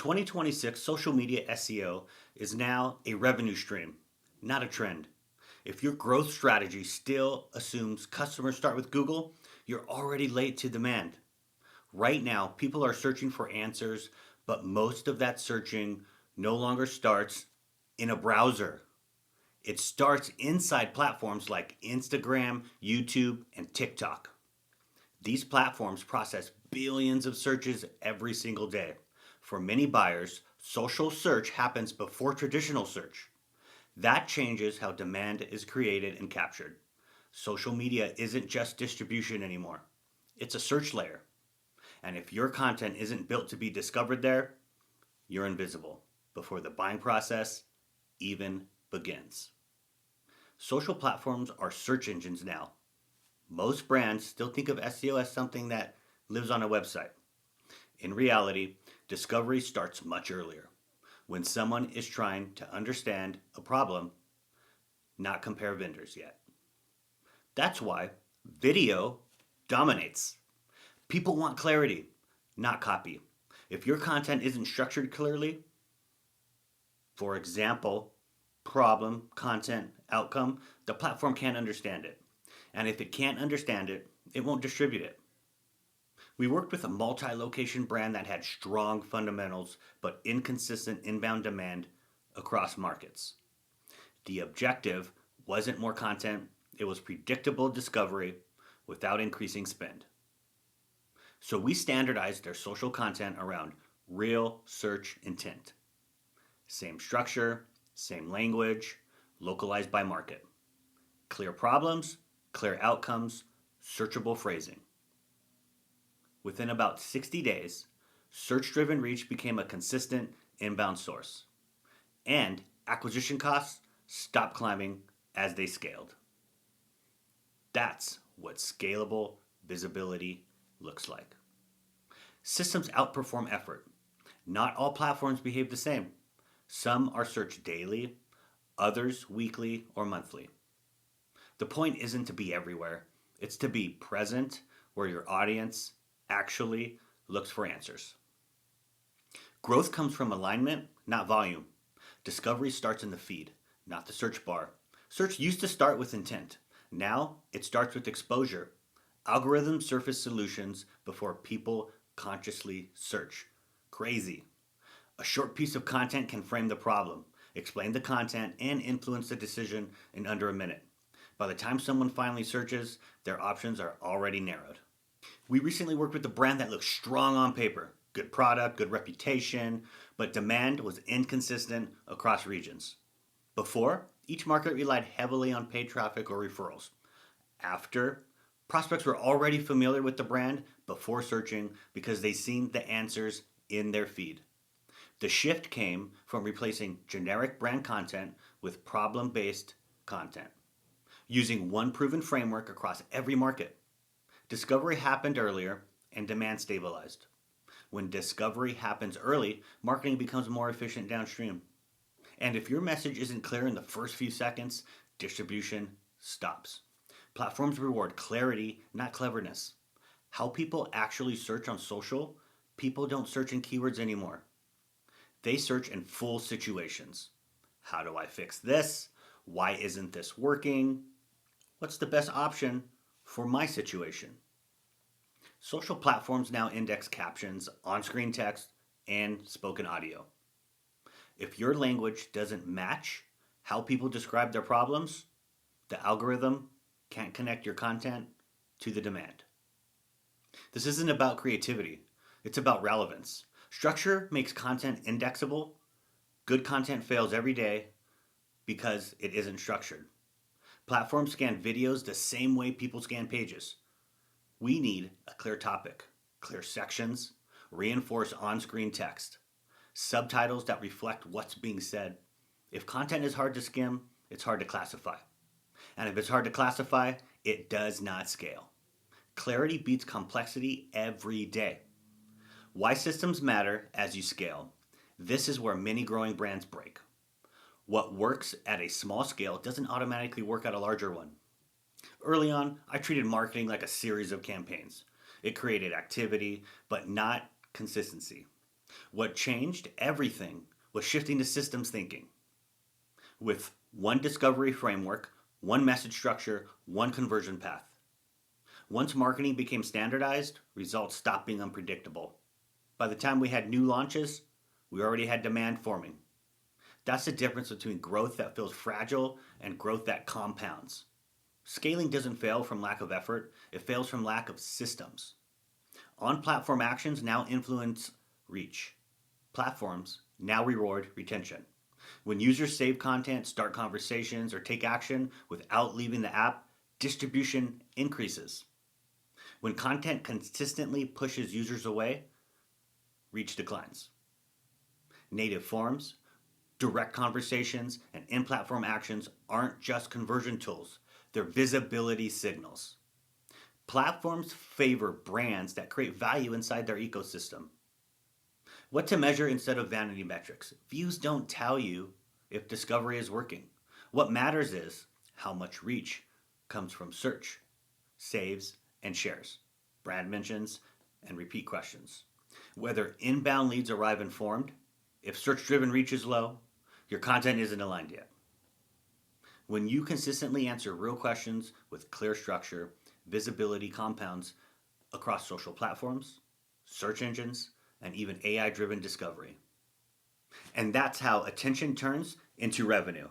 2026, social media SEO is now a revenue stream, not a trend. If your growth strategy still assumes customers start with Google, you're already late to demand. Right now, people are searching for answers, but most of that searching no longer starts in a browser. It starts inside platforms like Instagram, YouTube, and TikTok. These platforms process billions of searches every single day. For many buyers, social search happens before traditional search. That changes how demand is created and captured. Social media isn't just distribution anymore, it's a search layer. And if your content isn't built to be discovered there, you're invisible before the buying process even begins. Social platforms are search engines now. Most brands still think of SEO as something that lives on a website. In reality, discovery starts much earlier, when someone is trying to understand a problem, not compare vendors yet. That's why video dominates. People want clarity, not copy. If your content isn't structured clearly, for example, problem, content, outcome, the platform can't understand it. And if it can't understand it, it won't distribute it. We worked with a multi-location brand that had strong fundamentals but inconsistent inbound demand across markets. The objective wasn't more content, it was predictable discovery without increasing spend. So we standardized their social content around real search intent. Same structure, same language, localized by market. Clear problems, clear outcomes, searchable phrasing. Within about 60 days, search driven reach became a consistent inbound source, and acquisition costs stopped climbing as they scaled. That's what scalable visibility looks like. Systems outperform effort. Not all platforms behave the same. Some are searched daily, others weekly or monthly. The point isn't to be everywhere, it's to be present where your audience actually looks for answers. Growth comes from alignment, not volume. Discovery starts in the feed, not the search bar. Search used to start with intent. Now it starts with exposure. Algorithms surface solutions before people consciously search. Crazy. A short piece of content can frame the problem, explain the content, and influence the decision in under a minute. By the time someone finally searches, their options are already narrowed. We recently worked with a brand that looked strong on paper. Good product, good reputation, but demand was inconsistent across regions. Before, each market relied heavily on paid traffic or referrals. After, prospects were already familiar with the brand before searching because they'd seen the answers in their feed. The shift came from replacing generic brand content with problem based content, using one proven framework across every market. Discovery happened earlier and demand stabilized. When discovery happens early, marketing becomes more efficient downstream. And if your message isn't clear in the first few seconds, distribution stops. Platforms reward clarity, not cleverness. How people actually search on social, people don't search in keywords anymore. They search in full situations. How do I fix this? Why isn't this working? What's the best option for my situation? Social platforms now index captions, on screen text, and spoken audio. If your language doesn't match how people describe their problems, the algorithm can't connect your content to the demand. This isn't about creativity, it's about relevance. Structure makes content indexable. Good content fails every day because it isn't structured. Platforms scan videos the same way people scan pages. We need a clear topic, clear sections, reinforce on-screen text, subtitles that reflect what's being said. If content is hard to skim, it's hard to classify. And if it's hard to classify, it does not scale. Clarity beats complexity every day. Why systems matter as you scale. This is where many growing brands break. What works at a small scale doesn't automatically work at a larger one. Early on, I treated marketing like a series of campaigns. It created activity, but not consistency. What changed everything was shifting to systems thinking. With one discovery framework, one message structure, one conversion path. Once marketing became standardized, results stopped being unpredictable. By the time we had new launches, we already had demand forming. That's the difference between growth that feels fragile and growth that compounds. Scaling doesn't fail from lack of effort, it fails from lack of systems. On platform actions now influence reach. Platforms now reward retention. When users save content, start conversations, or take action without leaving the app, distribution increases. When content consistently pushes users away, reach declines. Native forms, direct conversations, and in platform actions aren't just conversion tools, they're visibility signals. Platforms favor brands that create value inside their ecosystem. What to measure instead of vanity metrics? Views don't tell you if discovery is working. What matters is how much reach comes from search, saves, and shares, brand mentions, and repeat questions. Whether inbound leads arrive informed, if search driven reach is low, your content isn't aligned yet. When you consistently answer real questions with clear structure, visibility compounds across social platforms, search engines, and even AI driven discovery. And that's how attention turns into revenue.